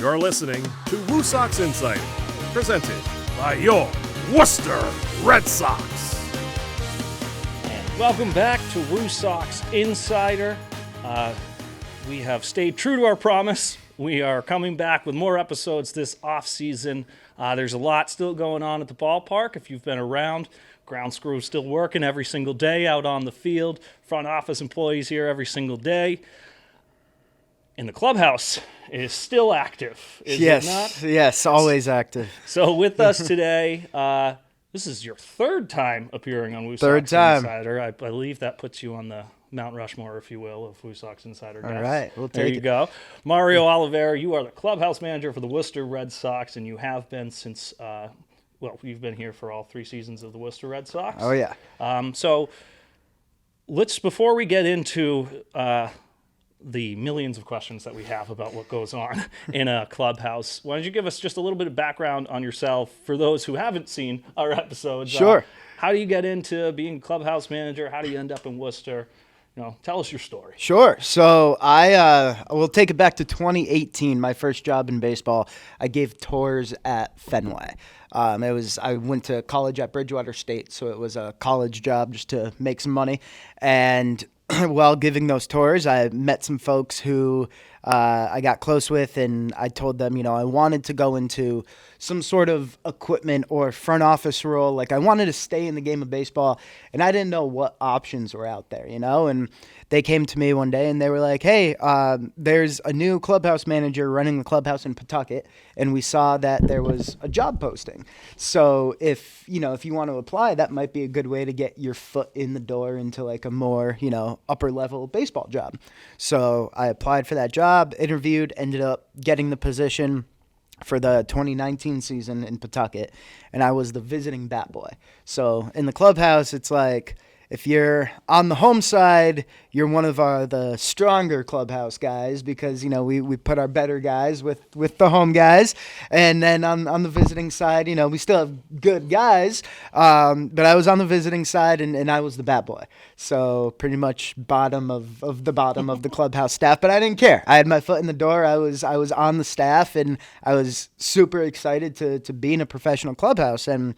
You're listening to WooSox Insider, presented by your Worcester Red Sox. And welcome back to WooSox Insider. We have stayed true to our promise. We are coming back with more episodes this off-season. There's a lot still going on at the ballpark. If you've been around, ground crew is still working every single day out on the field. Front office employees here every single day. And the clubhouse is still active, is it not? Yes, always active. So with us today, this is your third time appearing on WooSox Third time. Insider. I believe that puts you on the Mount Rushmore, if you will, of WooSox Insider guests. All right, we'll there take you it. go. Mario Oliveira, you are the clubhouse manager for the Worcester Red Sox, and you have been since, you've been here for all 3 seasons of the Worcester Red Sox. Oh, yeah. So before we get into the millions of questions that we have about what goes on in a clubhouse, why don't you give us just a little bit of background on yourself for those who haven't seen our episodes? Sure. How do you get into being clubhouse manager? How do you end up in Worcester? Tell us your story. Sure. So I will take it back to 2018, my first job in baseball. I gave tours at Fenway. I went to college at Bridgewater State, so it was a college job just to make some money. And while giving those tours, I met some folks who I got close with, and I told them, I wanted to go into some sort of equipment or front office role. Like, I wanted to stay in the game of baseball, and I didn't know what options were out there, and they came to me one day and they were like, hey, there's a new clubhouse manager running the clubhouse in Pawtucket, and we saw that there was a job posting. So if you want to apply, that might be a good way to get your foot in the door into like a more, upper level baseball job. So I applied for that job, interviewed, ended up getting the position for the 2019 season in Pawtucket, and I was the visiting bat boy. So in the clubhouse, it's like, if you're on the home side, you're one of the stronger clubhouse guys because, we put our better guys with the home guys. And then on the visiting side, we still have good guys. But I was on the visiting side and I was the bat boy. So pretty much bottom of the bottom of the clubhouse staff. But I didn't care. I had my foot in the door. I was on the staff, and I was super excited to be in a professional clubhouse. And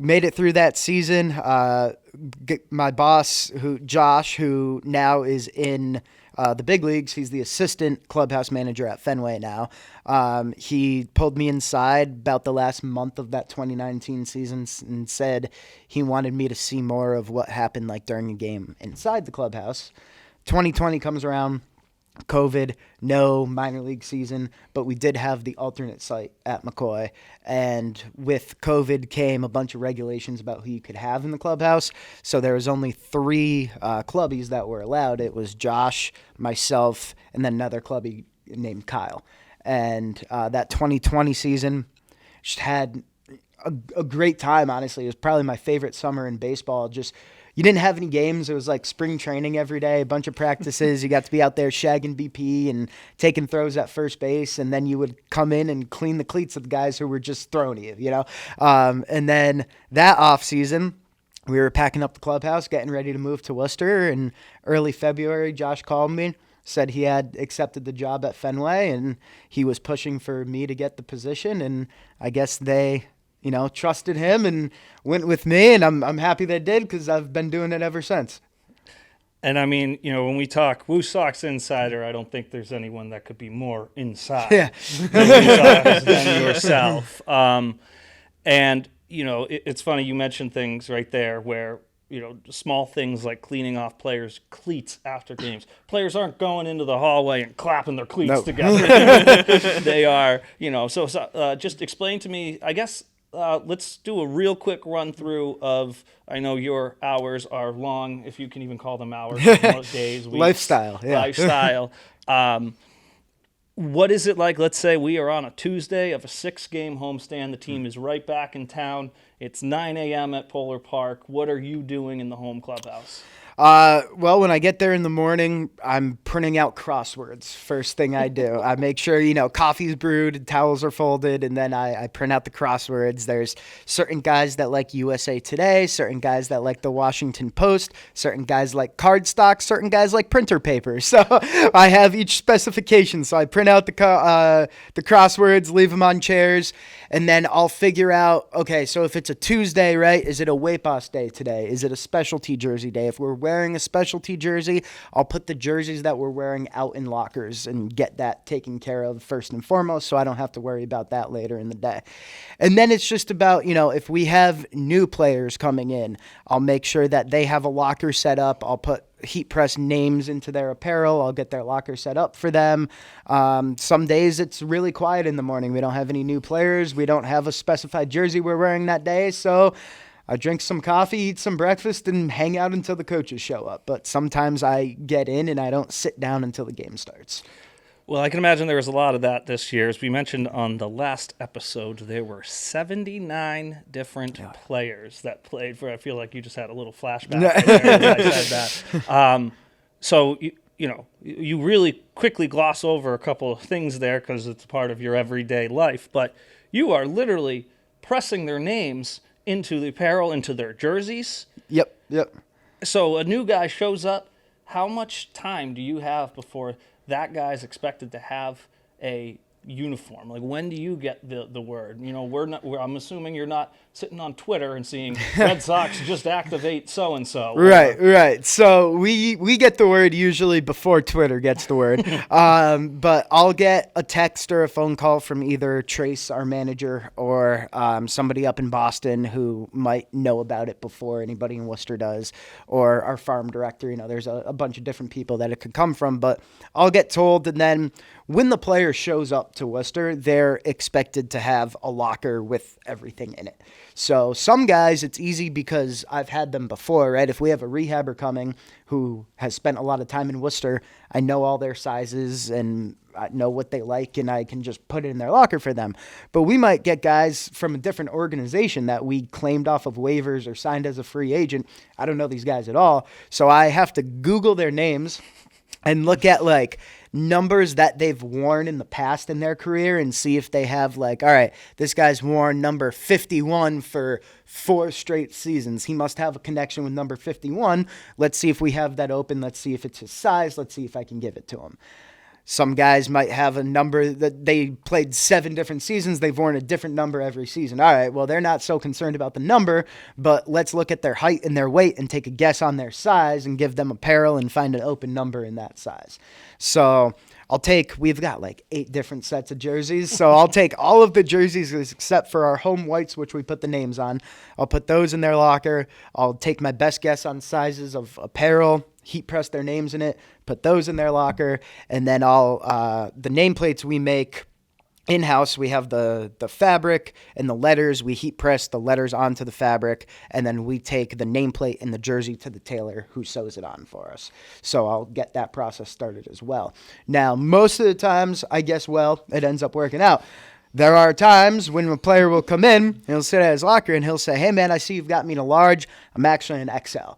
made it through that season. My boss, Josh, who now is in the big leagues, he's the assistant clubhouse manager at Fenway now. He pulled me inside about the last month of that 2019 season and said he wanted me to see more of what happened like during a game inside the clubhouse. 2020 comes around. COVID, no minor league season, but we did have the alternate site at McCoy. And with COVID came a bunch of regulations about who you could have in the clubhouse. So there was only 3 clubbies that were allowed. It was Josh, myself, and then another clubbie named Kyle. And that 2020 season just had a great time, honestly. It was probably my favorite summer in baseball. You didn't have any games. It was like spring training every day, a bunch of practices. You got to be out there shagging BP and taking throws at first base, and then you would come in and clean the cleats of the guys who were just throwing you, And then that off season, we were packing up the clubhouse, getting ready to move to Worcester. In early February, Josh called me, said he had accepted the job at Fenway, and he was pushing for me to get the position. And I guess they trusted him and went with me, and I'm happy they did because I've been doing it ever since. And I mean, when we talk WooSox Insider, I don't think there's anyone that could be more inside than yourself. And, it's funny, you mentioned things right there where, small things like cleaning off players' cleats after games. Players aren't going into the hallway and clapping their cleats together. They are, so just explain to me, I guess, let's do a real quick run through of, I know your hours are long, if you can even call them hours, days, weeks. Lifestyle, yeah. Lifestyle. What is it like? Let's say we are on a Tuesday of a 6-game homestand. The team is right back in town. It's 9 a.m. at Polar Park. What are you doing in the home clubhouse? Well, when I get there in the morning, I'm printing out crosswords. First thing I do, I make sure, coffee's brewed, towels are folded, and then I print out the crosswords. There's certain guys that like USA Today, certain guys that like the Washington Post, certain guys like cardstock, certain guys like printer paper. So I have each specification. So I print out the crosswords, leave them on chairs, and then I'll figure out, okay, so if it's a Tuesday, right, is it a weight loss day today? Is it a specialty jersey day? If we're wearing a specialty jersey, I'll put the jerseys that we're wearing out in lockers and get that taken care of first and foremost, so I don't have to worry about that later in the day. And then it's just about, if we have new players coming in, I'll make sure that they have a locker set up. I'll put heat press names into their apparel. I'll get their locker set up for them. Some days it's really quiet in the morning. We don't have any new players. We don't have a specified jersey we're wearing that day. So I drink some coffee, eat some breakfast, and hang out until the coaches show up. But sometimes I get in and I don't sit down until the game starts. Well, I can imagine there was a lot of that this year. As we mentioned on the last episode, there were 79 different players that played for. I feel like you just had a little flashback right there as I said that. So, you really quickly gloss over a couple of things there because it's part of your everyday life. But you are literally pressing their names into the apparel, into their jerseys. Yep. So a new guy shows up. How much time do you have before that guy's expected to have a uniform? Like, when do you get the word? I'm assuming you're not sitting on Twitter and seeing Red Sox just activate so-and-so. Right. So we get the word usually before Twitter gets the word. But I'll get a text or a phone call from either Trace, our manager, or somebody up in Boston who might know about it before anybody in Worcester does, or our farm director. There's a bunch of different people that it could come from, but I'll get told, and then when the player shows up to Worcester, they're expected to have a locker with everything in it. So some guys, it's easy because I've had them before, right? If we have a rehabber coming who has spent a lot of time in Worcester, I know all their sizes and I know what they like, and I can just put it in their locker for them. But we might get guys from a different organization that we claimed off of waivers or signed as a free agent. I don't know these guys at all. So I have to Google their names and look at numbers that they've worn in the past in their career and see if they have all right, this guy's worn number 51 for 4 straight seasons. He must have a connection with number 51. Let's see if we have that open. Let's see if it's his size. Let's see if I can give it to him. Some guys might have a number that they played 7 different seasons. They've worn a different number every season. All right, well, they're not so concerned about the number, but let's look at their height and their weight and take a guess on their size and give them apparel and find an open number in that size. So we've got 8 different sets of jerseys. So I'll take all of the jerseys except for our home whites, which we put the names on. I'll put those in their locker. I'll take my best guess on sizes of apparel, heat press their names in it, put those in their locker, and then the nameplates we make in-house. We have the fabric and the letters. We heat press the letters onto the fabric, and then we take the nameplate and the jersey to the tailor who sews it on for us. So I'll get that process started as well. Now, most of the times, I guess, it ends up working out. There are times when a player will come in, and he'll sit at his locker, and he'll say, "Hey, man, I see you've got me in a large. I'm actually an XL."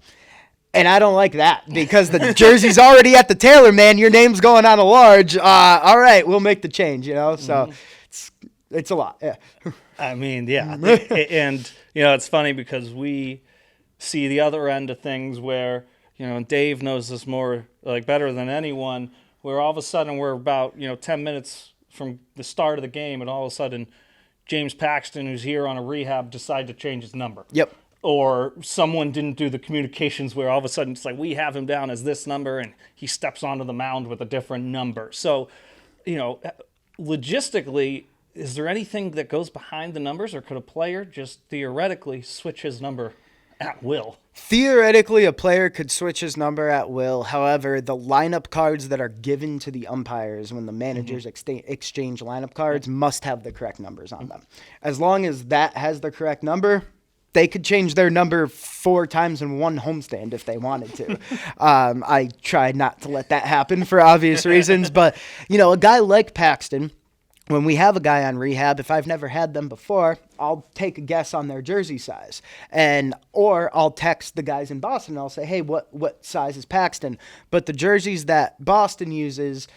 And I don't like that because the jersey's already at the tailor, man. Your name's going on a large. All right, we'll make the change, So it's a lot, yeah. I mean, yeah. And, it's funny because we see the other end of things where, and Dave knows this more, better than anyone, where all of a sudden we're about, 10 minutes from the start of the game, and all of a sudden James Paxton, who's here on a rehab, decided to change his number. Yep. Or someone didn't do the communications where all of a sudden it's we have him down as this number and he steps onto the mound with a different number. So, logistically, is there anything that goes behind the numbers, or could a player just theoretically switch his number at will? Theoretically, a player could switch his number at will. However, the lineup cards that are given to the umpires when the managers exchange lineup cards must have the correct numbers on them. As long as that has the correct number, they could change their number 4 times in one homestand if they wanted to. I try not to let that happen for obvious reasons. But, a guy like Paxton, when we have a guy on rehab, if I've never had them before, I'll take a guess on their jersey size, or I'll text the guys in Boston and I'll say, hey, what size is Paxton? But the jerseys that Boston uses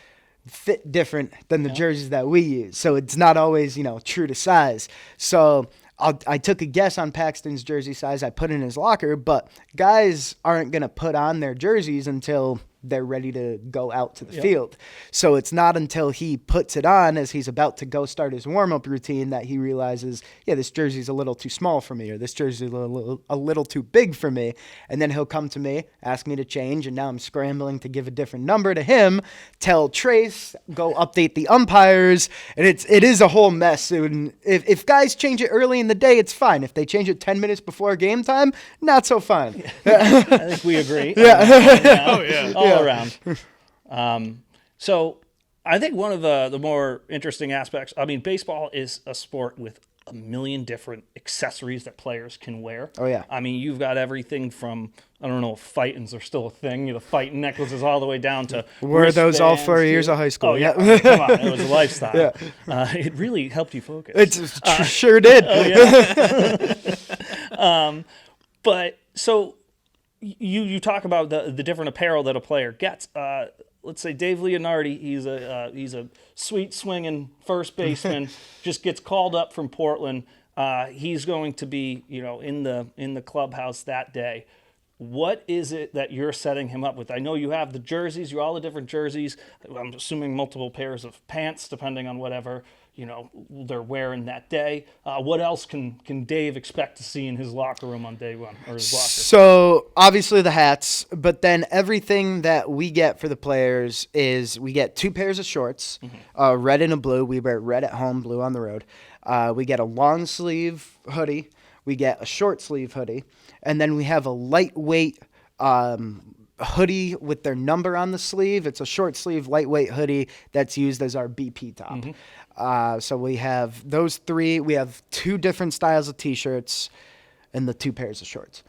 fit different than the jerseys that we use. So it's not always, true to size. So I took a guess on Paxton's jersey size. I put it in his locker, but guys aren't going to put on their jerseys until they're ready to go out to the field. So it's not until he puts it on as he's about to go start his warm-up routine that he realizes, this jersey's a little too small for me, or this jersey's a little too big for me. And then he'll come to me, ask me to change, and now I'm scrambling to give a different number to him, tell Trace, go update the umpires, and it is a whole mess. And if guys change it early in the day, it's fine. If they change it 10 minutes before game time, not so fun. I think we agree. All around. So I think one of the more interesting aspects, baseball is a sport with a million different accessories that players can wear. Oh, yeah. You've got everything from, I don't know if fightins are still a thing, the fighting necklaces all the way down to wore those all 4 years of high school. Oh, yeah. Come on. It was a lifestyle. It really helped you focus. It sure did. But so you talk about the different apparel that a player gets. Let's say Dave Leonardi, he's a sweet swinging first baseman, just gets called up from Portland. He's going to be in the clubhouse that day. What is it that you're setting him up with? I know you have the jerseys, all the different jerseys. I'm assuming multiple pairs of pants, depending on whatever they're wearing that day. What else can Dave expect to see in his locker room on day one, or his locker? So obviously the hats, but then everything that we get for the players is we get 2 pairs of shorts, red and a blue. We wear red at home, blue on the road. We get a long sleeve hoodie. We get a short sleeve hoodie, and then we have a lightweight hoodie with their number on the sleeve. It's a short sleeve, lightweight hoodie that's used as our BP top. So we have those 3. We have 2 different styles of T-shirts and the 2 pairs of shorts.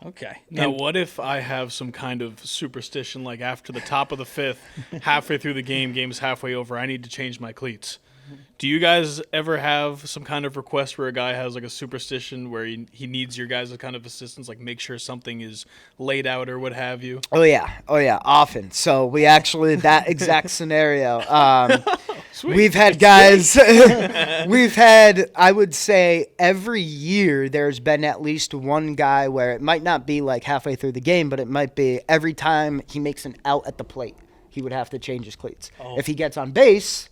Okay. Now, what if I have some kind of superstition, like after the top of the 5th, halfway through the game's halfway over, I need to change my cleats? Do you guys ever have some kind of request where a guy has like a superstition where he needs your guys' kind of assistance, like make sure something is laid out or what have you? Oh yeah, often. So we actually, that exact scenario, we've had guys, I would say every year there's been at least one guy where it might not be like halfway through the game, but it might be every time he makes an out at the plate, he would have to change his cleats. If he gets on base,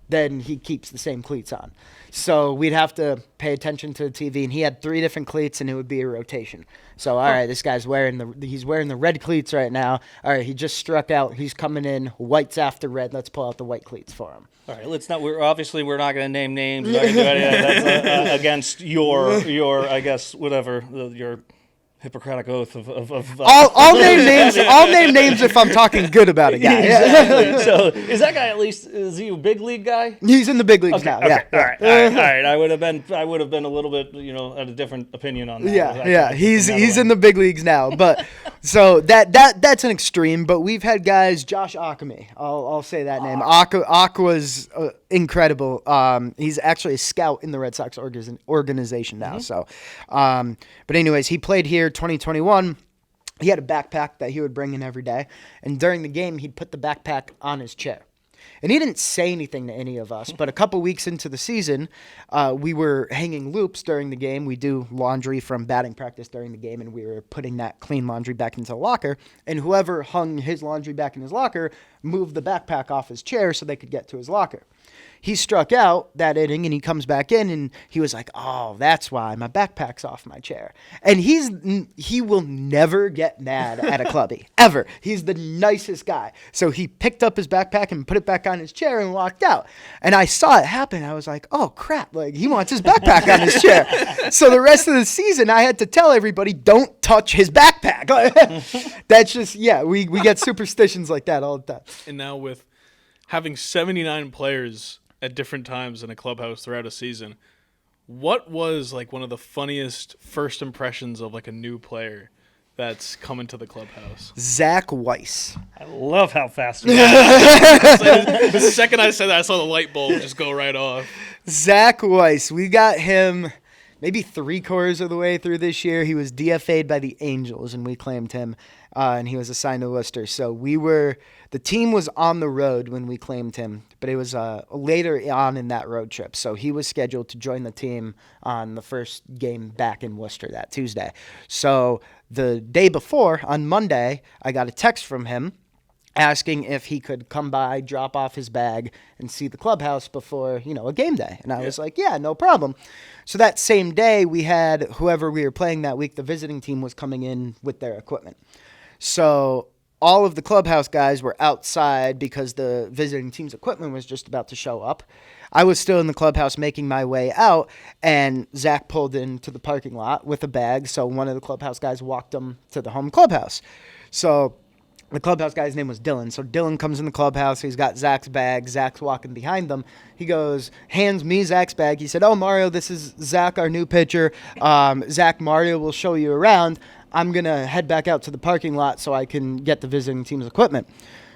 then he keeps the same cleats on. So we'd have to pay attention to the TV, and he had 3 different cleats, and it would be a rotation. So, all right, this guy's wearing the red cleats right now. All right, he just struck out. He's coming in. White's after red. Let's pull out the white cleats for him. All right, we're not going to name names. We're not gonna do anything. That's against your I guess whatever your Hippocratic oath of I'll name names. I'll name names if I'm talking good about a guy. Exactly. So is that guy is he a big league guy? He's in the big leagues now. Okay. Yeah. All right. I would have been a little bit at a different opinion on that. Yeah. He's in the big leagues now. But so that's an extreme. But we've had guys. Josh Akame. I'll say that name. Aqua's incredible. He's actually a scout in the Red Sox organization now. So, but anyways, he played here 2021. He had a backpack that he would bring in every day, and during the game, he'd put the backpack on his chair. And he didn't say anything to any of us, but a couple weeks into the season, we were hanging loops during the game. We do laundry from batting practice during the game, and we were putting that clean laundry back into the locker. And whoever hung his laundry back in his locker moved the backpack off his chair so they could get to his locker. He struck out that inning, and he comes back in, and he was like, oh, that's why my backpack's off my chair. And he will never get mad at a clubby, ever. He's the nicest guy. So he picked up his backpack and put it back on his chair and walked out. And I saw it happen. I was like, oh, crap, like he wants his backpack on his chair. So the rest of the season, I had to tell everybody, don't touch his backpack. That's just, we get superstitions like that all the time. And now with having 79 players at different times in a clubhouse throughout a season, what was like one of the funniest first impressions of like a new player that's coming to the clubhouse? Zach Weiss. I love how fast. The second I said that, I saw the light bulb just go right off. Zach Weiss. We got him maybe 3/4 of the way through this year. He was DFA'd by the Angels, and we claimed him, and he was assigned to Worcester. So the team was on the road when we claimed him, but it was later on in that road trip. So he was scheduled to join the team on the first game back in Worcester that Tuesday. So the day before, on Monday, I got a text from him asking if he could come by, drop off his bag, and see the clubhouse before, a game day. And I was like, yeah, no problem. So that same day, we had whoever we were playing that week, the visiting team was coming in with their equipment. So all of the clubhouse guys were outside because the visiting team's equipment was just about to show up. I was still in the clubhouse making my way out, and Zach pulled into the parking lot with a bag. So one of the clubhouse guys walked him to the home clubhouse. So the clubhouse guy's name was Dylan. So Dylan comes in the clubhouse. He's got Zach's bag. Zach's walking behind them. He goes, hands me Zach's bag. He said, "Oh, Mario, this is Zach, our new pitcher. Zach, Mario will show you around. I'm going to head back out to the parking lot so I can get the visiting team's equipment."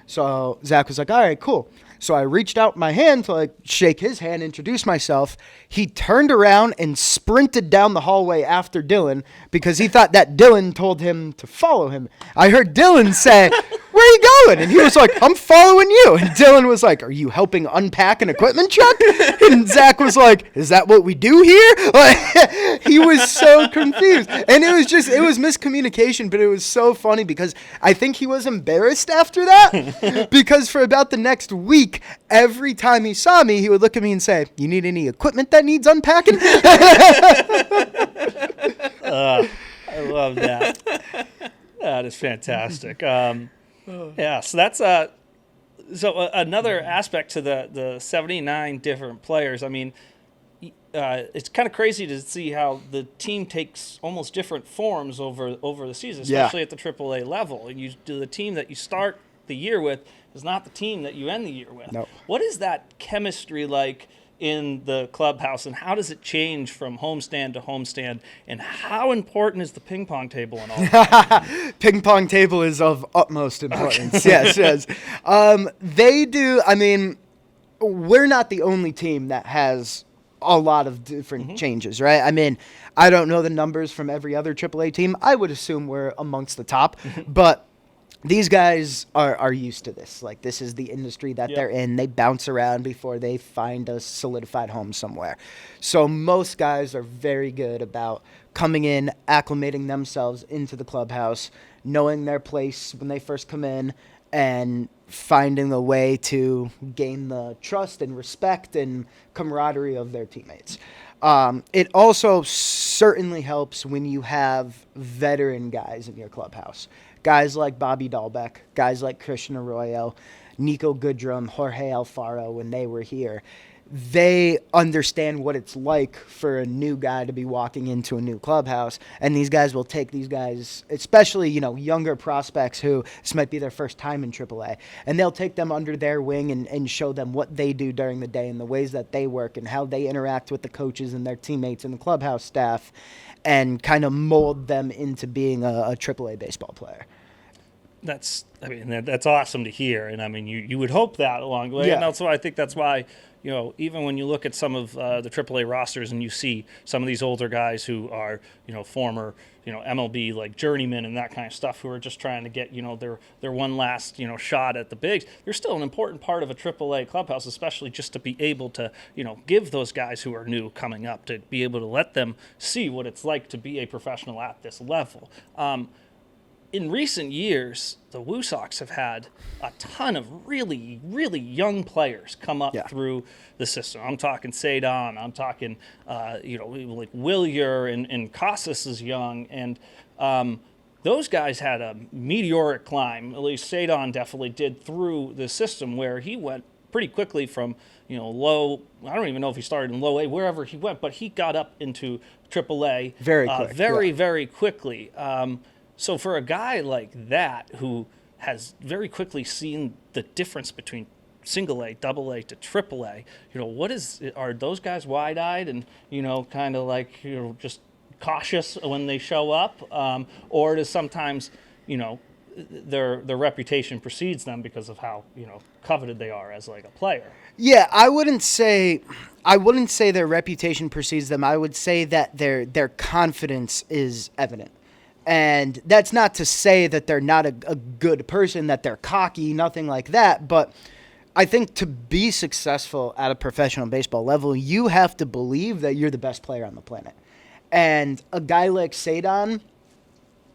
So Zach was like, "All right, cool." So I reached out my hand to shake his hand, introduce myself. He turned around and sprinted down the hallway after Dylan because he thought that Dylan told him to follow him. I heard Dylan say, "Where are you going?" And he was like, "I'm following you." And Dylan was like, "Are you helping unpack an equipment truck?" And Zach was like, "Is that what we do here?" He was so confused. And it was miscommunication, but it was so funny because I think he was embarrassed after that because for about the next week, every time he saw me, he would look at me and say, "You need any equipment that needs unpacking?" I love that. That is fantastic. Yeah, so that's another aspect to the 79 different players. I mean, it's kind of crazy to see how the team takes almost different forms over the season, especially at the AAA level. And the team that you start the year with is not the team that you end the year with. No. What is that chemistry like in the clubhouse, and how does it change from homestand to homestand, and how important is the ping pong table and all that? Ping pong table is of utmost importance. Okay. Yes. They do. I mean, we're not the only team that has a lot of different changes, right? I mean, I don't know the numbers from every other AAA team. I would assume we're amongst the top, but these guys are used to this. This is the industry that they're in. They bounce around before they find a solidified home somewhere. So most guys are very good about coming in, acclimating themselves into the clubhouse, knowing their place when they first come in, and finding a way to gain the trust and respect and camaraderie of their teammates. It also certainly helps when you have veteran guys in your clubhouse. Guys like Bobby Dahlbeck, guys like Christian Arroyo, Nico Goodrum, Jorge Alfaro, when they were here, they understand what it's like for a new guy to be walking into a new clubhouse. And these guys will take these guys, especially, younger prospects who this might be their first time in AAA, and they'll take them under their wing and show them what they do during the day and the ways that they work and how they interact with the coaches and their teammates and the clubhouse staff, and kind of mold them into being a AAA baseball player. That's awesome to hear, and I mean, you would hope that along the way, and also I think that's why, even when you look at some of the AAA rosters and you see some of these older guys who are, former, MLB like journeymen and that kind of stuff, who are just trying to get, their one last, shot at the bigs. They're still an important part of a AAA clubhouse, especially just to be able to, give those guys who are new coming up, to be able to let them see what it's like to be a professional at this level. In recent years, the WooSox have had a ton of really, really young players come up through the system. I'm talking Sadon. I'm talking, like Willier and Casas is young. And those guys had a meteoric climb. At least Sadon definitely did through the system, where he went pretty quickly from, low. I don't even know if he started in low A, wherever he went, but he got up into AAA very quick, very quickly. So for a guy like that, who has very quickly seen the difference between single A, double A to triple A, are those guys wide-eyed and, kind of like, just cautious when they show up, or does sometimes, their reputation precedes them because of how coveted they are as like a player? Yeah, I wouldn't say their reputation precedes them. I would say that their confidence is evident. And that's not to say that they're not a good person, that they're cocky, nothing like that. But I think to be successful at a professional baseball level, you have to believe that you're the best player on the planet. And a guy like Sadon,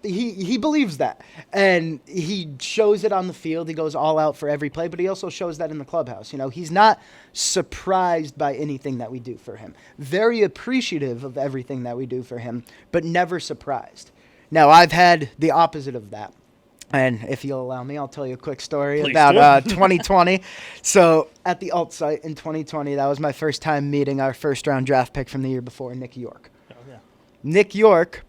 he believes that. And he shows it on the field. He goes all out for every play, but he also shows that in the clubhouse. He's not surprised by anything that we do for him. Very appreciative of everything that we do for him, but never surprised. Now, I've had the opposite of that. And if you'll allow me, I'll tell you a quick story about 2020. So at the alt site in 2020, that was my first time meeting our first-round draft pick from the year before, Nick York. Oh, yeah. Nick York,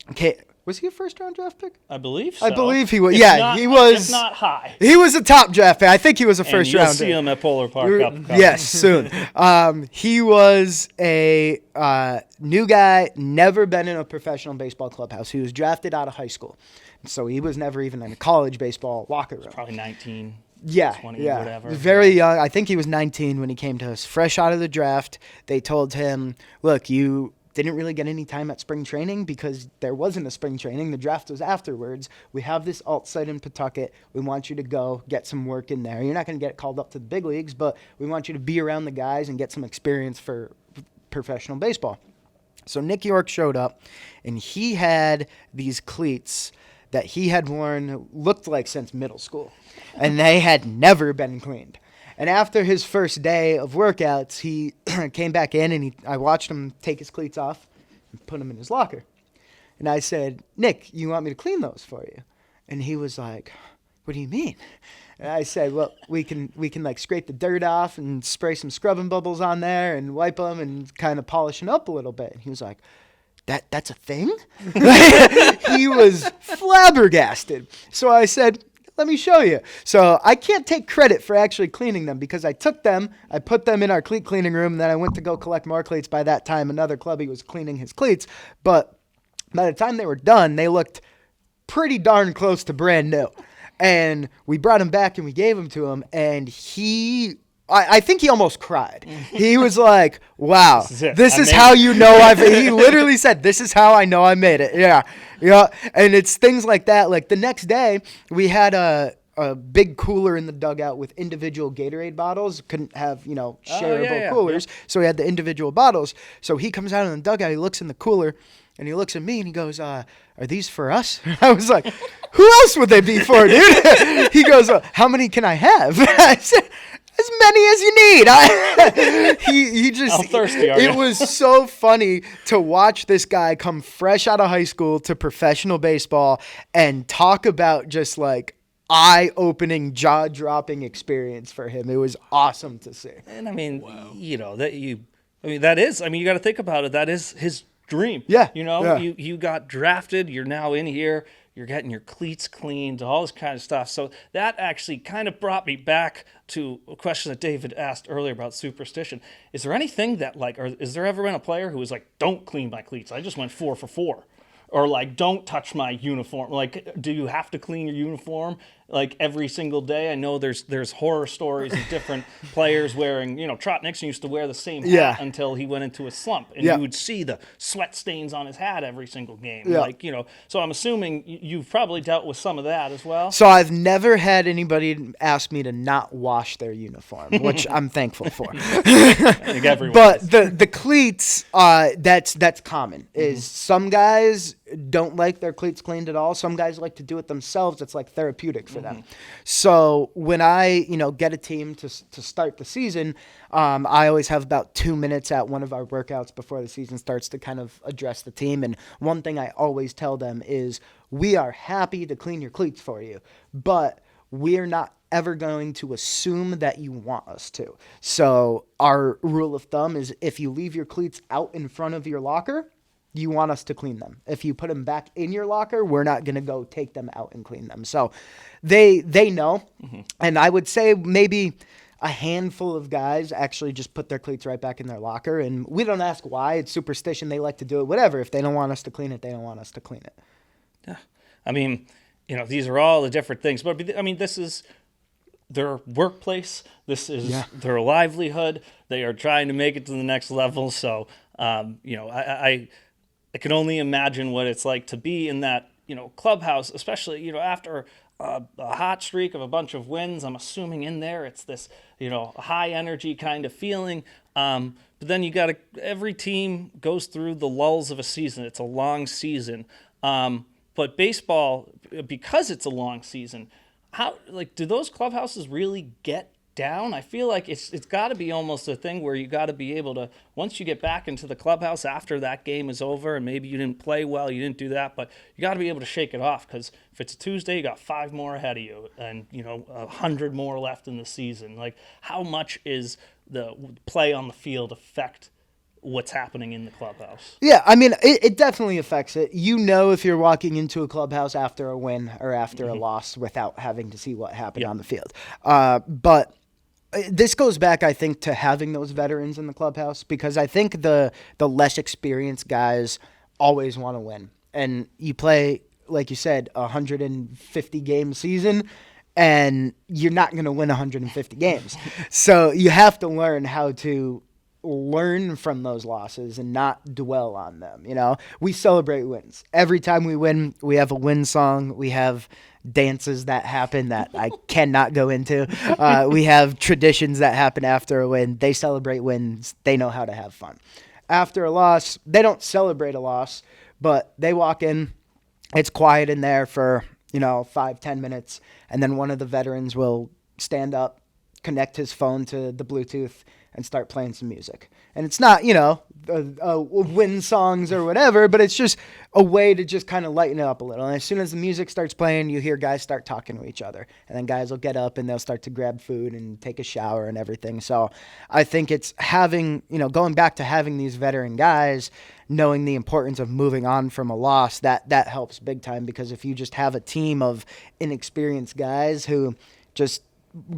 okay, was he a first-round draft pick? I believe so. I believe he was. He was. If not high. He was a top draft pick. I think he was a first-round. You'll see him at Polar Park. Yes, soon. He was a new guy, never been in a professional baseball clubhouse. He was drafted out of high school. So he was never even in a college baseball locker room. Probably 19, 20, yeah. whatever. Very young. I think he was 19 when he came to us, fresh out of the draft. They told him, look, you didn't really get any time at spring training because there wasn't a spring training. The draft was afterwards. We have this alt site in Pawtucket. We want you to go get some work in there. You're not going to get called up to the big leagues, but we want you to be around the guys and get some experience for professional baseball. So Nick York showed up, and he had these cleats that he had worn, looked like since middle school, and they had never been cleaned. And after his first day of workouts, he came back in, and I watched him take his cleats off and put them in his locker. And I said, Nick, you want me to clean those for you? And he was like, what do you mean? And I said, well, we can like scrape the dirt off and spray some scrubbing bubbles on there and wipe them and kind of polish them up a little bit. And he was like, that's a thing? He was flabbergasted. So I said, let me show you. So I can't take credit for actually cleaning them because I took them, I put them in our cleat cleaning room, and then I went to go collect more cleats. By that time, another clubby was cleaning his cleats. But by the time they were done, they looked pretty darn close to brand new. And we brought him back and we gave them to him, and I think he almost cried. He was like, wow, this is how you know he literally said, this is how I know I made it. Yeah. And it's things like that. Like the next day, we had a big cooler in the dugout with individual Gatorade bottles. Couldn't have, shareable coolers. Yeah. So we had the individual bottles. So he comes out of the dugout, he looks in the cooler, and he looks at me and he goes, are these for us? I was like, who else would they be for, dude? He goes, how many can I have? I said, as many as you need. He just, how thirsty are you? It was so funny to watch this guy come fresh out of high school to professional baseball and talk about just like eye-opening, jaw-dropping experience for him. It was awesome to see. And I mean, wow. You got to think about it. That is his dream. Yeah. You got drafted. You're now in here. You're getting your cleats cleaned, all this kind of stuff. So that actually kind of brought me back to a question that David asked earlier about superstition. Is there anything that or is there ever been a player who was like, don't clean my cleats? I just went 4 for 4. Or like, don't touch my uniform. Like, do you have to clean your uniform like every single day? I know there's horror stories of different players wearing, Trot Nixon used to wear the same hat until he went into a slump, and you would see the sweat stains on his hat every single game. Yeah. So I'm assuming you've probably dealt with some of that as well. So I've never had anybody ask me to not wash their uniform, which I'm thankful for. I think everyone but the cleats, that's common. Is some guys don't like their cleats cleaned at all. Some guys like to do it themselves. It's like therapeutic for them. So when I, get a team to start the season, I always have about 2 minutes at one of our workouts before the season starts to kind of address the team. And one thing I always tell them is, we are happy to clean your cleats for you, but we're not ever going to assume that you want us to. So our rule of thumb is, if you leave your cleats out in front of your locker, you want us to clean them. If you put them back in your locker, we're not going to go take them out and clean them. So they know. And I would say maybe a handful of guys actually just put their cleats right back in their locker, and we don't ask why. It's superstition. They like to do it. Whatever. If they don't want us to clean it, they don't want us to clean it. Yeah. I mean, these are all the different things. But, I mean, this is their workplace. This is their livelihood. They are trying to make it to the next level. So, I can only imagine what it's like to be in that, clubhouse, especially, after a hot streak of a bunch of wins. I'm assuming in there it's this, high energy kind of feeling. But then every team goes through the lulls of a season. It's a long season. But baseball, because it's a long season, do those clubhouses really get down? I feel like it's got to be almost a thing where you got to be able to, once you get back into the clubhouse after that game is over, and maybe you didn't play well, you didn't do that, but you got to be able to shake it off, because if it's a Tuesday, you got 5 more ahead of you, and 100 more left in the season. Like, how much is the play on the field affect what's happening in the clubhouse? Yeah, I mean, it definitely affects it. If you're walking into a clubhouse after a win or after a loss without having to see what happened on the field. But this goes back, I think, to having those veterans in the clubhouse, because I think the less experienced guys always want to win. And you play, like you said, a 150-game season, and you're not going to win 150 games. So you have to learn how to learn from those losses and not dwell on them. We celebrate wins. Every time we win, we have a win song. We have dances that happen that I cannot go into. We have traditions that happen after a win. They celebrate wins. They know how to have fun. After a loss, they don't celebrate a loss, but they walk in. It's quiet in there for 5-10 minutes, and then one of the veterans will stand up, connect his phone to the Bluetooth, and start playing some music. And it's not, win songs or whatever, but it's just a way to just kind of lighten it up a little. And as soon as the music starts playing, you hear guys start talking to each other. And then guys will get up and they'll start to grab food and take a shower and everything. So I think it's having, going back to having these veteran guys, knowing the importance of moving on from a loss, that helps big time. Because if you just have a team of inexperienced guys who just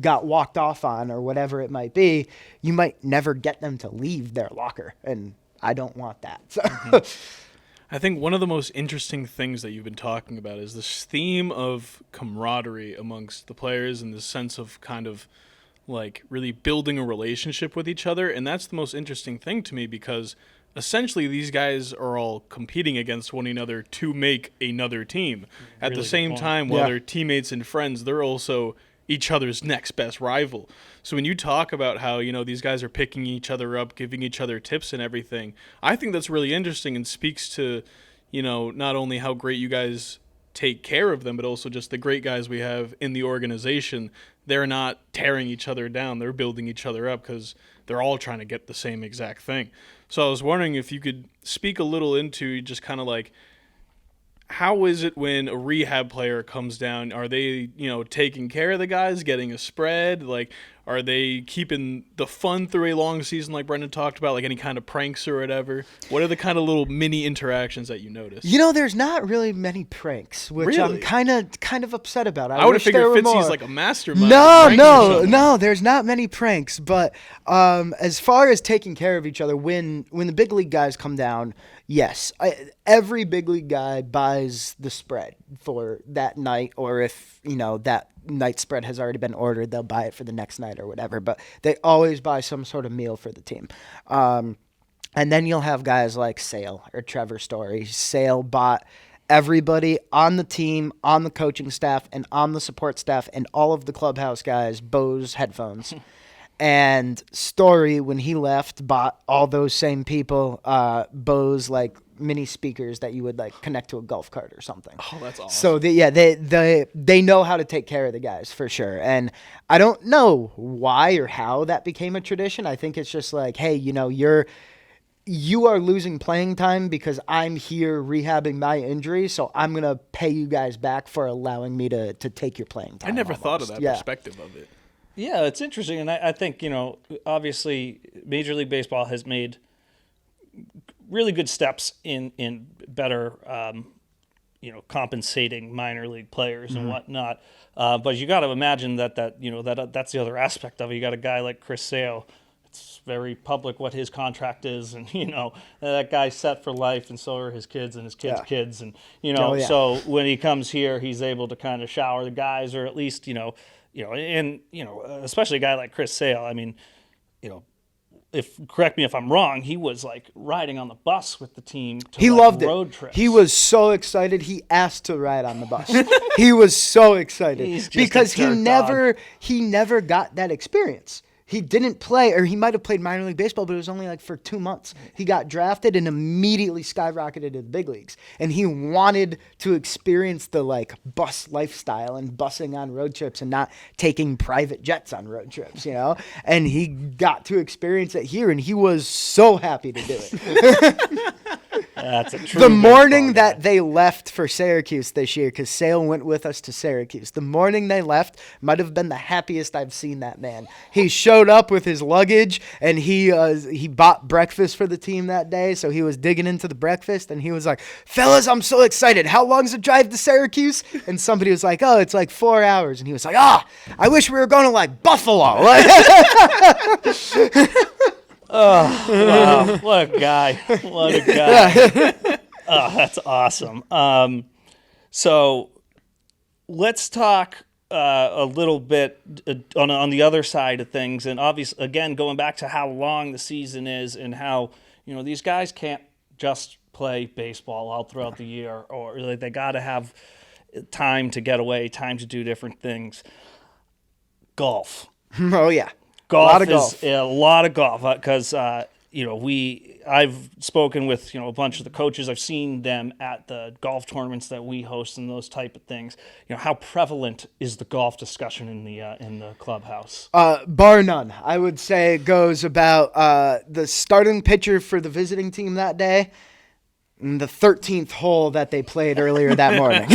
got walked off on or whatever it might be, you might never get them to leave their locker, and I don't want that. So. I think one of the most interesting things that you've been talking about is this theme of camaraderie amongst the players and this sense of kind of like really building a relationship with each other. And that's the most interesting thing to me, because essentially these guys are all competing against one another to make another team. At the same time, while they're teammates and friends, they're also each other's next best rival. So when you talk about how, these guys are picking each other up, giving each other tips and everything, I think that's really interesting and speaks to, not only how great you guys take care of them, but also just the great guys we have in the organization. They're not tearing each other down. They're building each other up because they're all trying to get the same exact thing. So I was wondering if you could speak a little into just kind of like, how is it when a rehab player comes down? Are they, taking care of the guys, getting a spread? Like, are they keeping the fun through a long season like Brendan talked about, like any kind of pranks or whatever? What are the kind of little mini interactions that you notice? There's not really many pranks, which really? I'm kind of upset about. I would have figured Fitzy's like a mastermind. No, there's not many pranks. But as far as taking care of each other, when the big league guys come down, yes, every big league guy buys the spread for that night, or if, that night spread has already been ordered, they'll buy it for the next night or whatever. But they always buy some sort of meal for the team. And then you'll have guys like Sale or Trevor Story. Sale bought everybody on the team, on the coaching staff, and on the support staff, and all of the clubhouse guys Bose headphones. And Story, when he left, bought all those same people Bose like mini speakers that you would like connect to a golf cart or something. Oh, that's awesome. So they know how to take care of the guys for sure. And I don't know why or how that became a tradition. I think it's just like, hey, you are losing playing time because I'm here rehabbing my injury, so I'm going to pay you guys back for allowing me to take your playing time. I never thought of that perspective of it. Yeah, it's interesting. And I think, obviously Major League Baseball has made really good steps in better compensating minor league players and whatnot. But you got to imagine that that's the other aspect of it. You got a guy like Chris Sale. It's very public what his contract is, and that guy's set for life, and so are his kids and his kids' kids, and so when he comes here, he's able to kind of shower the guys, or at least especially a guy like Chris Sale. I mean, correct me if I'm wrong, he was like riding on the bus with the team. He loved road it. Trips. He was so excited. He asked to ride on the bus. He was so excited because he never got that experience. He didn't play, or he might have played minor league baseball, but it was only like for 2 months. He got drafted and immediately skyrocketed to the big leagues. And he wanted to experience the like bus lifestyle and busing on road trips and not taking private jets on road trips, And he got to experience it here, and he was so happy to do it. That's a true the morning that they left for Syracuse this year, because Sale went with us to Syracuse, the morning they left might have been the happiest I've seen that man. He showed up with his luggage, and he bought breakfast for the team that day, so he was digging into the breakfast, and he was like, "Fellas, I'm so excited. How long's the drive to Syracuse?" And somebody was like, "Oh, it's like 4 hours." And he was like, "I wish we were going to like Buffalo." Oh, wow. What a guy. What a guy. Oh, that's awesome. So let's talk a little bit on the other side of things. And obviously, again, going back to how long the season is and how, these guys can't just play baseball all throughout the year, or they got to have time to get away, time to do different things. Golf. Oh, yeah. Golf is a lot of golf because I've spoken with a bunch of the coaches. I've seen them at the golf tournaments that we host and those type of things. How prevalent is the golf discussion in the clubhouse? Bar none. I would say it goes about the starting pitcher for the visiting team that day, and the 13th hole that they played earlier that morning.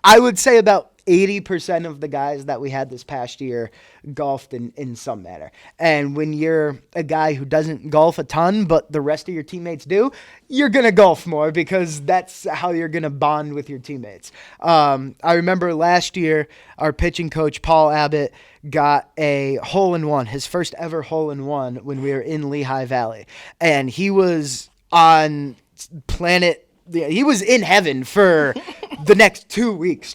I would say about 80% of the guys that we had this past year golfed in some manner. And when you're a guy who doesn't golf a ton, but the rest of your teammates do, you're going to golf more because that's how you're going to bond with your teammates. I remember last year, our pitching coach, Paul Abbott, got a hole-in-one, his first ever hole-in-one when we were in Lehigh Valley. And he was on he was in heaven for the next 2 weeks.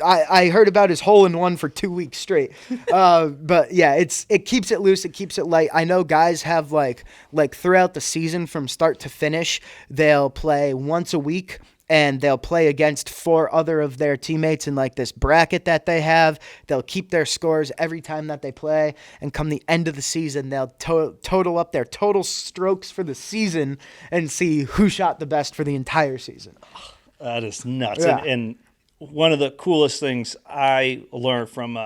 I heard about his hole-in-one for 2 weeks straight. But yeah, it keeps it loose. It keeps it light. I know guys have like throughout the season from start to finish, they'll play once a week. And they'll play against 4 other of their teammates in like this bracket that they have. They'll keep their scores every time that they play. And come the end of the season, they'll total up their total strokes for the season and see who shot the best for the entire season. That is nuts. Yeah. And one of the coolest things I learned from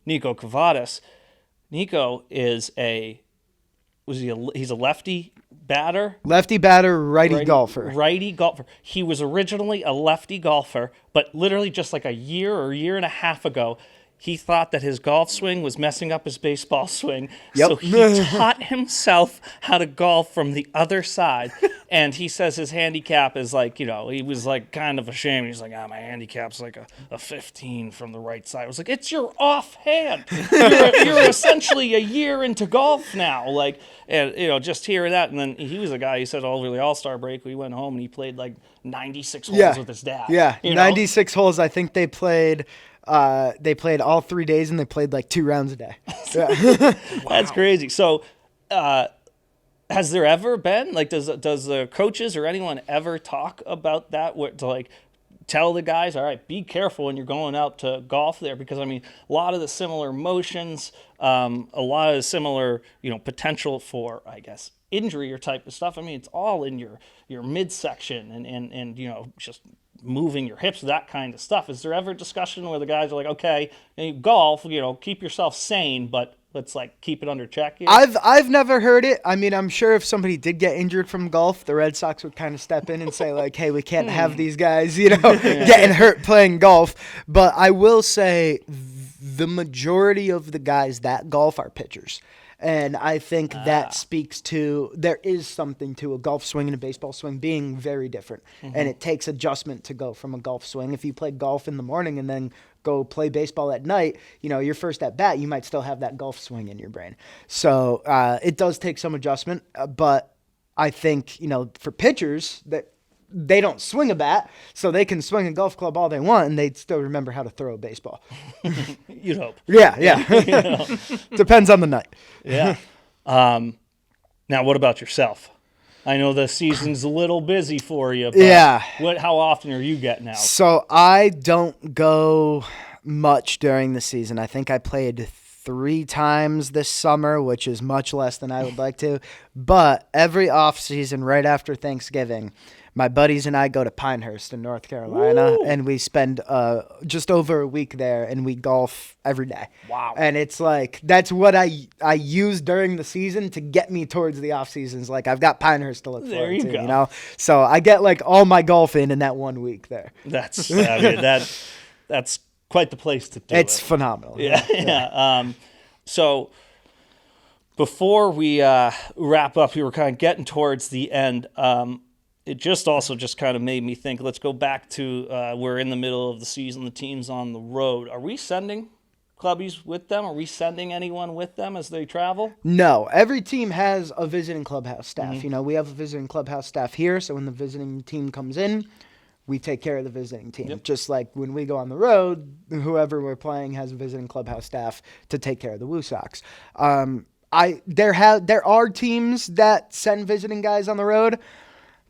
Nico Cavadas, Nico is he's a lefty batter. Lefty batter, righty golfer. Righty golfer. He was originally a lefty golfer, but literally just like a year and a half ago, he thought that his golf swing was messing up his baseball swing. Yep. So he taught himself how to golf from the other side. And he says his handicap is like, he was like kind of ashamed. He's like, my handicap's like a 15 from the right side. I was like, it's your offhand. You're essentially a year into golf now. Like, and, just hearing that. And then he was a guy, he said over the All-Star break, we went home and he played like 96 holes with his dad. Yeah, 96 holes. I think they played all 3 days and they played like 2 rounds a day. Yeah. That's crazy. So, has there ever been does the coaches or anyone ever talk about that? To like tell the guys, all right, be careful when you're going out to golf there, because a lot of the similar motions, a lot of the similar potential for injury or type of stuff. It's all in your midsection and just moving your hips, that kind of stuff. Is there ever a discussion where the guys are like, okay, golf, keep yourself sane, but let's keep it under check here? I've never heard it. I'm sure if somebody did get injured from golf, the Red Sox would kind of step in and say hey, we can't have these guys, getting hurt playing golf. But I will say the majority of the guys that golf are pitchers. And I think that speaks to there is something to a golf swing and a baseball swing being very different. And it takes adjustment to go from a golf swing. If you play golf in the morning and then go play baseball at night, your first at bat, you might still have that golf swing in your brain. So it does take some adjustment. But I think, for pitchers, that they don't swing a bat, so they can swing a golf club all they want, and they'd still remember how to throw a baseball. You'd hope. Yeah. Depends on the night. Yeah. Now, what about yourself? I know the season's a little busy for you, but how often are you getting out? So I don't go much during the season. I think I played 3 times this summer, which is much less than I would like to. But every off season, right after Thanksgiving, my buddies and I go to Pinehurst in North Carolina, and we spend just over a week there, and we golf every day. Wow. And it's like, that's what I use during the season to get me towards the off seasons. Like, I've got Pinehurst to look forward to, go. So I get like all my golf in that 1 week there. That's quite the place to do it. It's phenomenal. Yeah. So before we wrap up, we were kind of getting towards the end. It just kind of made me think, let's go back to we're in the middle of the season, the team's on the road. Are we sending clubbies with them? Are we sending anyone with them as they travel? No. Every team has a visiting clubhouse staff. We have a visiting clubhouse staff here, so when the visiting team comes in, we take care of the visiting team. Yep. Just like when we go on the road, whoever we're playing has a visiting clubhouse staff to take care of the WooSox. There are teams that send visiting guys on the road,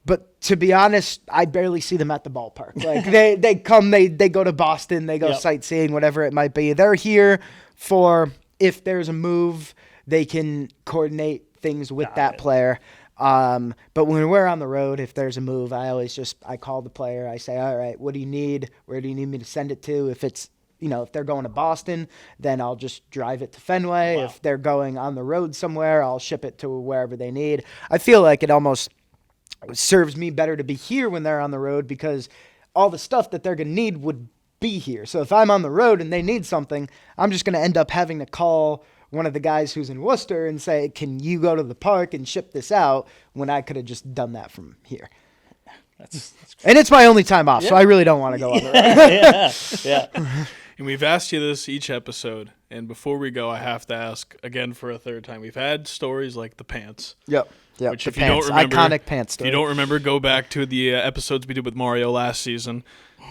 but to be honest, I barely see them at the ballpark. Like they come, they go to Boston, they go sightseeing, whatever it might be. They're here for if there's a move, they can coordinate things with that player. But when we're on the road, if there's a move, I call the player. I say, all right, what do you need? Where do you need me to send it to? If it's, if they're going to Boston, then I'll just drive it to Fenway. Wow. If they're going on the road somewhere, I'll ship it to wherever they need. I feel like it almost serves me better to be here when they're on the road because all the stuff that they're going to need would be here. So if I'm on the road and they need something, I'm just going to end up having to call one of the guys who's in Worcester and say, can you go to the park and ship this out, when I could have just done that from here. That's and it's my only time off, so I really don't want to go on the road. Yeah. And we've asked you this each episode, and before we go, I have to ask again for a third time. We've had stories like the pants. Yep. Which, if pants, you don't remember, iconic pants story. If you don't remember, go back to the episodes we did with Mario last season.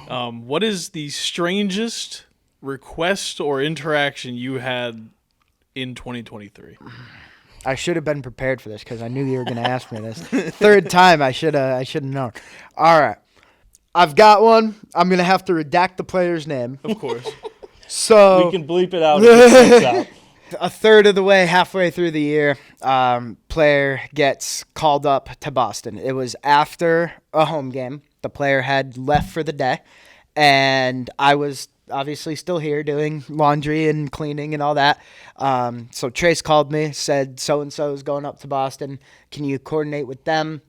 What is the strangest request or interaction you had in 2023? I should have been prepared for this because I knew you were going to ask me this. Third time, I should have known. All right. I've got one. I'm going to have to redact the player's name. Of course. So we can bleep it out if it comes out. A third of the way, halfway through the year, player gets called up to Boston. It was after a home game. The player had left for the day, and I was obviously still here doing laundry and cleaning and all that. So Trace called me, said so-and-so is going up to Boston. Can you coordinate with them?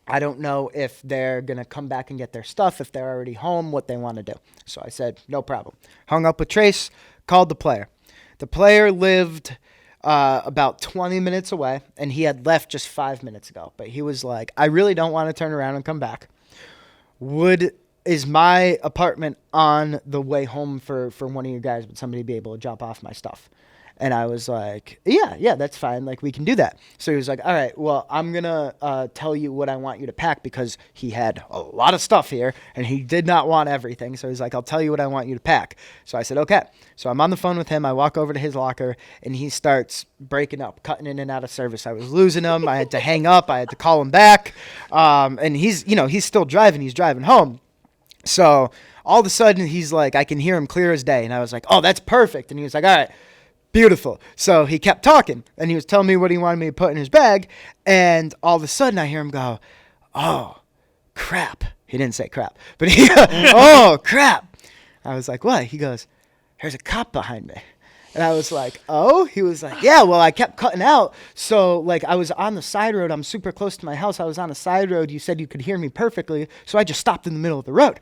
I don't know if they're going to come back and get their stuff, if they're already home, what they want to do. So I said, no problem. Hung up with Trace, called the player. The player lived about 20 minutes away, and he had left just 5 minutes ago. But he was like, I really don't want to turn around and come back. Is my apartment on the way home for one of you guys? Would somebody be able to drop off my stuff? And I was like, yeah, that's fine. Like, we can do that. So he was like, all right, well, I'm going to tell you what I want you to pack, because he had a lot of stuff here and he did not want everything. So he's like, I'll tell you what I want you to pack. So I said, okay. So I'm on the phone with him. I walk over to his locker and he starts breaking up, cutting in and out of service. I was losing him. I had to hang up. I had to call him back. And he's still driving. He's driving home. So all of a sudden he's like, I can hear him clear as day. And I was like, oh, that's perfect. And he was like, all right. Beautiful. So he kept talking, and he was telling me what he wanted me to put in his bag, and all of a sudden I hear him go, oh, crap. He didn't say crap, but he, oh, crap. I was like, what? He goes, there's a cop behind me. And I was like, oh? He was like, yeah, well, I kept cutting out. So, like, I was on the side road. I'm super close to my house. I was on a side road. You said you could hear me perfectly, so I just stopped in the middle of the road.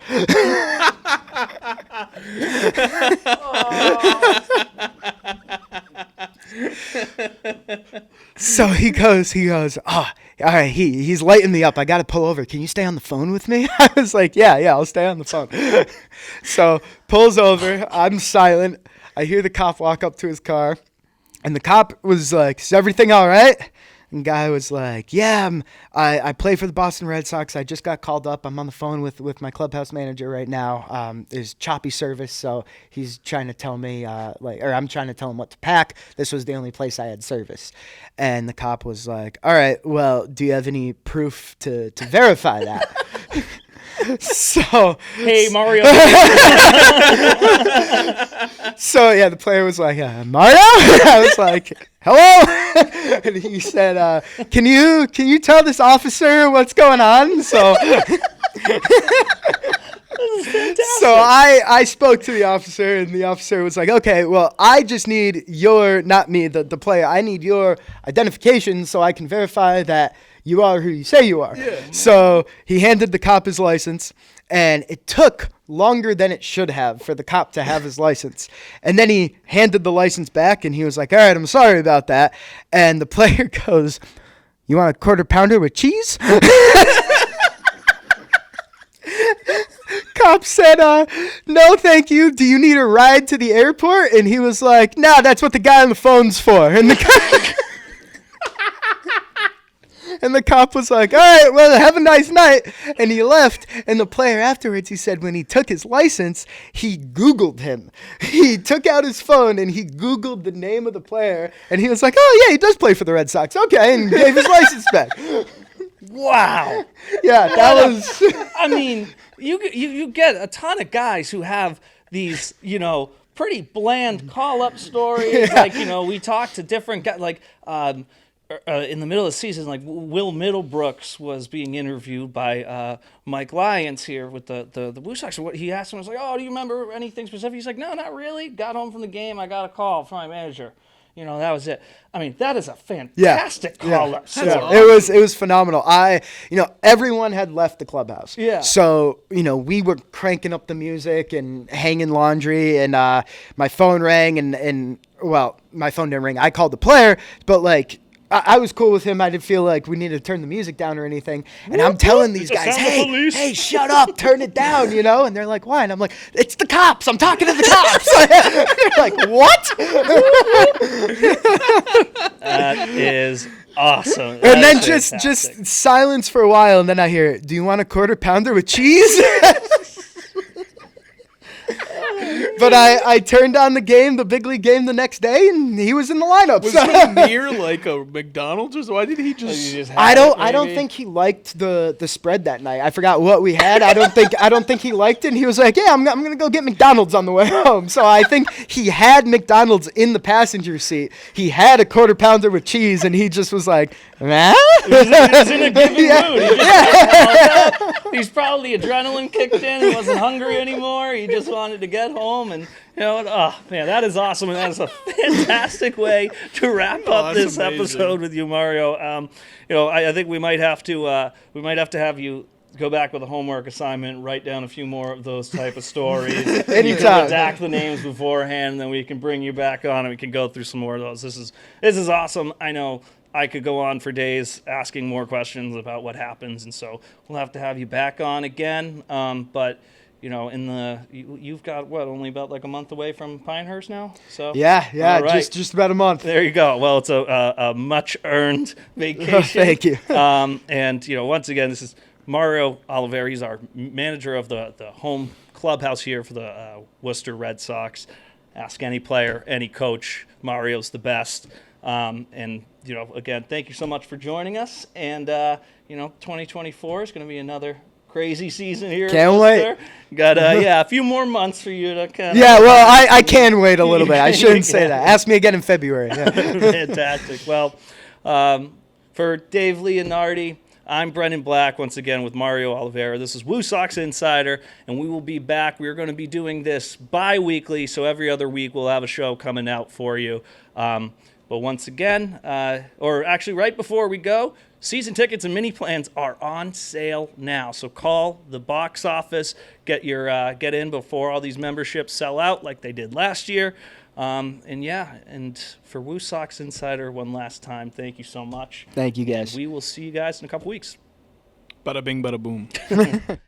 So he goes, oh, all right, he's lighting me up. I got to pull over. Can you stay on the phone with me? I was like, yeah, I'll stay on the phone. So pulls over. I'm silent. I hear the cop walk up to his car, and the cop was like, is everything all right? And guy was like, yeah, I play for the Boston Red Sox. I just got called up. I'm on the phone with my clubhouse manager right now. There's choppy service, so he's trying to tell me, or I'm trying to tell him what to pack. This was the only place I had service. And the cop was like, all right, well, do you have any proof to verify that? So Hey, Mario. So yeah, the player was like, Mario? I was like, hello? And he said, can you tell this officer what's going on? So So I spoke to the officer, and the officer was like, okay, well, I just need not me, the player, I need your identification so I can verify that you are who you say you are. Yeah. So he handed the cop his license, and it took longer than it should have for the cop to have his license. And then he handed the license back, and he was like, all right, I'm sorry about that. And the player goes, you want a quarter pounder with cheese? Cop said, no, thank you. Do you need a ride to the airport? And he was like, no, that's what the guy on the phone's for. And the cop was like, all right, well, have a nice night. And he left. And the player afterwards, he said when he took his license, he Googled him. He took out his phone and he Googled the name of the player. And he was like, oh, yeah, he does play for the Red Sox. Okay. And gave his license back. Wow. Yeah, that was... I mean, you get a ton of guys who have these, pretty bland call-up stories. Yeah. Like, we talk to different guys, like... in the middle of the season, like Will Middlebrooks was being interviewed by Mike Lyons here with the WooSox. What he asked him was like, "Oh, do you remember anything specific?" He's like, "No, not really. Got home from the game. I got a call from my manager. That was it." I mean, that is a fantastic call-up. Yeah. Awesome. It was phenomenal. Everyone had left the clubhouse. Yeah. So we were cranking up the music and hanging laundry, and my phone rang, and well, my phone didn't ring. I called the player, but like. I was cool with him. I didn't feel like we needed to turn the music down or anything. And I'm telling these guys, hey, shut up, turn it down, And they're like, why? And I'm like, it's the cops. I'm talking to the cops. They're like, what? That is awesome. And then just silence for a while. And then I hear, do you want a quarter pounder with cheese? But I turned on the big league game the next day, and he was in the lineup. Was he near like a McDonald's or so? Why did he just? I don't think he liked the spread that night. I forgot what we had. I don't think he liked it. And he was like, yeah, I'm gonna go get McDonald's on the way home. So I think he had McDonald's in the passenger seat. He had a quarter pounder with cheese, and he just was like, man. He was in a giving mood. He's probably adrenaline kicked in. He wasn't hungry anymore. He just wanted to get home. And oh man, that is awesome, and that is a fantastic way to wrap up this episode with you, Mario. I think we might have to have you go back with a homework assignment, write down a few more of those type of stories. Anytime. You can redact the names beforehand, and then we can bring you back on, and we can go through some more of those. This is awesome. I know. I could go on for days asking more questions about what happens, and so we'll have to have you back on again. But you've got only about like a month away from Pinehurst now. So yeah, right. just about a month. There you go. Well, it's a much earned vacation. Thank you. And once again, this is Mario Oliveira. He's our manager of the home clubhouse here for the Worcester Red Sox. Ask any player, any coach. Mario's the best. And again, thank you so much for joining us. And 2024 is going to be another crazy season here. Can't wait. Got a few more months for you to kind of. Yeah, well, I can wait a little bit. I shouldn't say that. Ask me again in February. Yeah. Fantastic. Well, for Dave Leonardi, I'm Brendan Black, once again with Mario Oliveira. This is WooSox Insider, and we will be back. We're going to be doing this bi-weekly, so every other week we'll have a show coming out for you. But once again, or actually right before we go, season tickets and mini plans are on sale now. So call the box office, get in before all these memberships sell out like they did last year. And for WooSox Insider, one last time, thank you so much. Thank you, guys. We will see you guys in a couple weeks. Bada bing, bada boom.